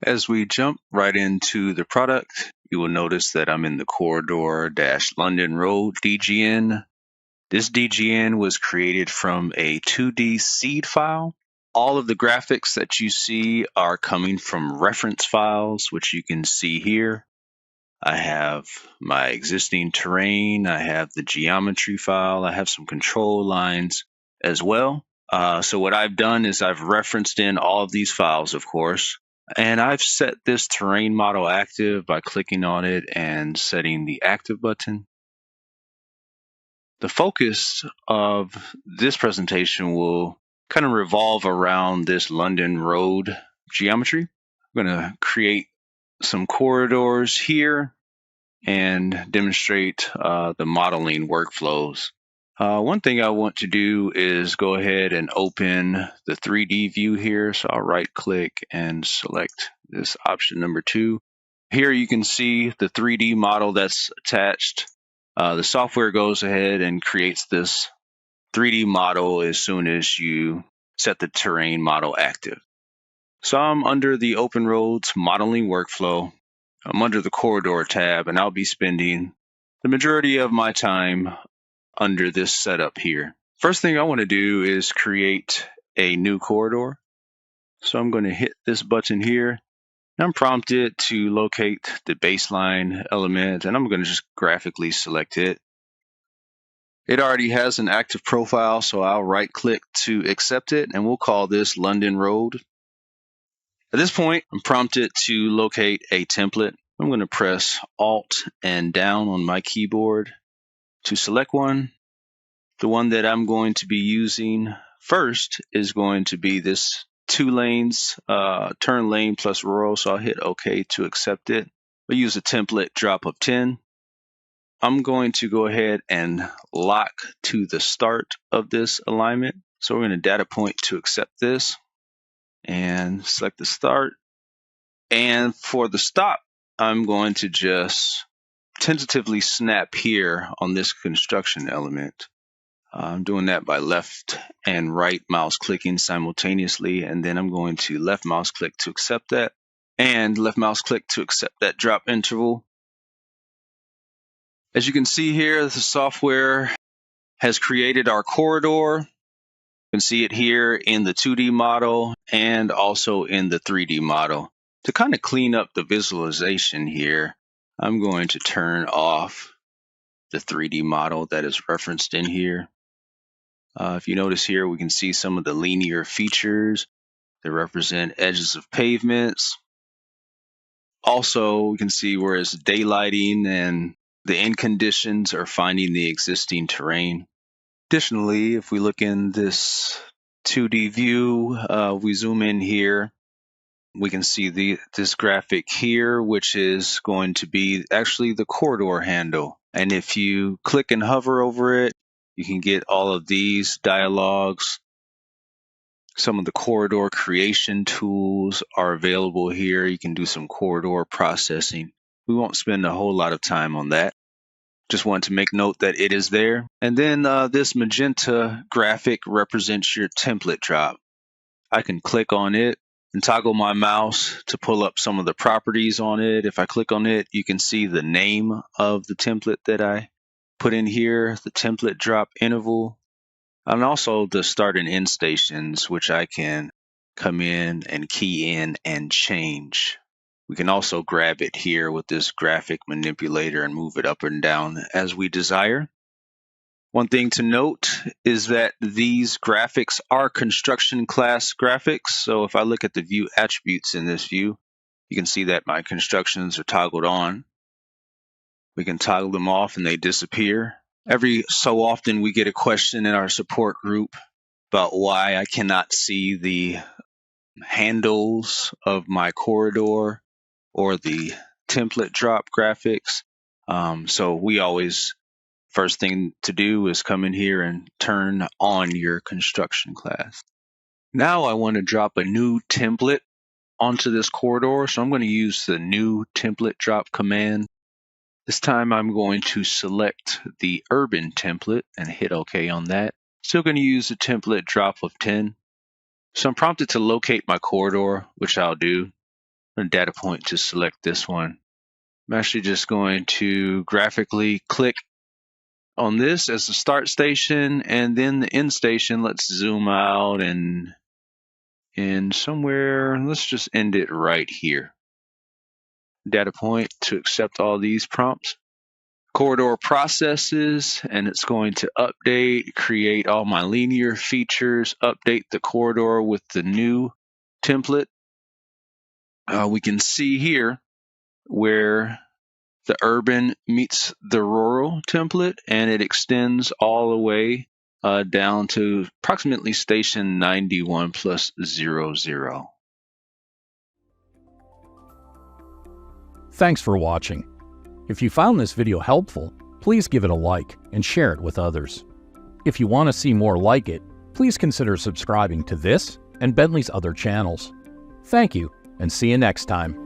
As we jump right into the product, you will notice that I'm in the corridor-London Road DGN. This DGN was created from a 2D seed file. All of the graphics that you see are coming from reference files, which you can see here. I have my existing terrain, I have the geometry file, I have some control lines as well. So what I've done is I've referenced in all of these files, of course, and I've set this terrain model active by clicking on it and setting the active button. The focus of this presentation will kind of revolve around this London Road geometry. I'm going to create some corridors here and demonstrate the modeling workflows. One thing I want to do is go ahead and open the 3D view here. So I'll right click and select this option number 2. Here you can see the 3D model that's attached. The software goes ahead and creates this 3D model as soon as you set the terrain model active. So I'm under the OpenRoads modeling workflow. I'm under the corridor tab, and I'll be spending the majority of my time under this setup here. First thing I want to do is create a new corridor. So I'm going to hit this button here. I'm prompted to locate the baseline element, and I'm going to just graphically select it. It already has an active profile, so I'll right click to accept it, and we'll call this London Road. At this point, I'm prompted to locate a template. I'm going to press Alt and down on my keyboard to select one. The one that I'm going to be using first is going to be this 2 lanes, turn lane plus rural, so I'll hit OK to accept it. We'll use a template drop of 10. I'm going to go ahead and lock to the start of this alignment. So we're going to data point to accept this and select the start. And for the stop, I'm going to just tentatively snap here on this construction element. I'm doing that by left and right mouse clicking simultaneously, and then I'm going to left mouse click to accept that, and left mouse click to accept that drop interval. As you can see here, the software has created our corridor. You can see it here in the 2D model and also in the 3D model. To kind of clean up the visualization here, I'm going to turn off the 3D model that is referenced in here. If you notice here, we can see some of the linear features that represent edges of pavements. Also, we can see where it's daylighting and the end conditions are finding the existing terrain. Additionally, if we look in this 2D view, we zoom in here, we can see this graphic here, which is going to be actually the corridor handle. And if you click and hover over it, you can get all of these dialogues. Some of the corridor creation tools are available here. You can do some corridor processing. We won't spend a whole lot of time on that. Just wanted to make note that it is there. And then this magenta graphic represents your template drop. I can click on it and toggle my mouse to pull up some of the properties on it. If I click on it, you can see the name of the template that I put in here, the template drop interval, and also the start and end stations, which I can come in and key in and change. We can also grab it here with this graphic manipulator and move it up and down as we desire. One thing to note is that these graphics are construction class graphics. So if I look at the view attributes in this view, you can see that my constructions are toggled on. We can toggle them off and they disappear. Every so often we get a question in our support group about why I cannot see the handles of my corridor or the template drop graphics. So we always, first thing to do is come in here and turn on your construction class. Now I want to drop a new template onto this corridor. So I'm going to use the new template drop command. This time I'm going to select the urban template and hit OK on that. Still going to use the template drop of 10. So I'm prompted to locate my corridor, which I'll do. A data point to select this one. I'm actually just going to graphically click on this as the start station and then the end station. Let's zoom out and somewhere, let's just end it right here. Data point to accept all these prompts. Corridor processes, and it's going to update, create all my linear features, update the corridor with the new template. We can see here where the urban meets the rural template, and it extends all the way down to approximately station 91 plus 00. Thanks for watching. If you found this video helpful, please give it a like and share it with others. If you want to see more like it, please consider subscribing to this and Bentley's other channels. Thank you, and see you next time.